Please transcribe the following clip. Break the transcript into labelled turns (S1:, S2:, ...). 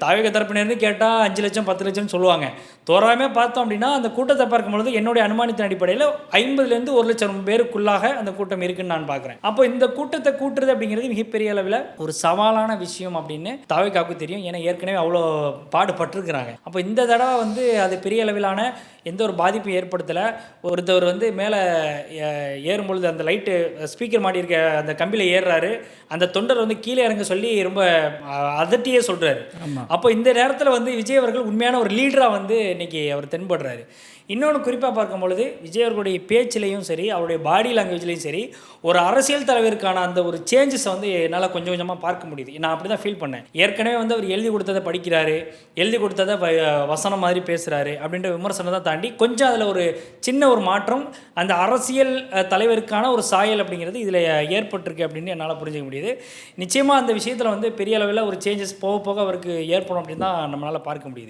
S1: தாவேக தரப்பினர்னு கேட்டால் 5 லட்சம் 10 லட்சம்னு சொல்லுவாங்க. தோராயமாக பார்த்தோம் அப்படின்னா அந்த கூட்டத்தை பார்க்கும்பொழுது என்னுடைய அனுமானத்தின் அடிப்படையில் 50லேருந்து 1 லட்சம் பேருக்குள்ளாக அந்த கூட்டம் இருக்குன்னு நான் பார்க்குறேன். அப்போ இந்த கூட்டத்தை கூட்டுறது அப்படிங்கிறது மிகப்பெரிய அளவில் ஒரு சவாலான விஷயம் அப்படின்னு தாவேகாவுக்கு தெரியும். ஏன்னா ஏற்கனவே அவ்வளோ பாடுபட்டிருக்கிறாங்க. அப்போ இந்த தடவை வந்து அது பெரிய அளவிலான எந்த ஒரு பாதிப்பும் ஏற்படுத்தலை. ஒருத்தவர் வந்து மேலே ஏறும்பொழுது அந்த லைட்டு ஸ்பீக்கர் மாட்டி இருக்க அந்த கம்பியில் ஏறுறாரு. அந்த தொண்டர் வந்து கீழே இறங்க சொல்லி ரொம்ப அதட்டியே சொல்கிறாரு. அப்போ இந்த நேரத்தில் வந்து விஜய் அவர்கள் உண்மையான ஒரு லீடராக வந்து இன்னைக்கு அவர் தென்படுறாரு. இன்னொன்று குறிப்பாக பார்க்கும்பொழுது விஜய் அவர்களுடைய பேச்சிலையும் சரி, அவருடைய பாடி லாங்குவேஜ்லையும் சரி, ஒரு அரசியல் தலைவருக்கான அந்த ஒரு சேஞ்சஸை வந்து என்னால் கொஞ்சம் கொஞ்சமாக பார்க்க முடியுது. நான் அப்படி தான் ஃபீல் பண்ணேன். ஏற்கனவே வந்து அவர் எழுதி கொடுத்ததை படிக்கிறாரு, எழுதி கொடுத்ததை வசனம் மாதிரி பேசுகிறாரு அப்படின்ற விமர்சனத்தை தாண்டி கொஞ்சம் அதில் ஒரு சின்ன ஒரு மாற்றம் அந்த அரசியல் தலைவருக்கான ஒரு சாயல் அப்படிங்கிறது இதில் ஏற்பட்டிருக்கு அப்படின்னு என்னால் புரிஞ்சிக்க முடியுது. நிச்சயமாக அந்த விஷயத்தில் வந்து பெரிய அளவில் ஒரு சேஞ்சஸ் போக போக அவருக்கு ஏற்படும் அப்படின்னு தான் நம்மளால் பார்க்க முடியுது.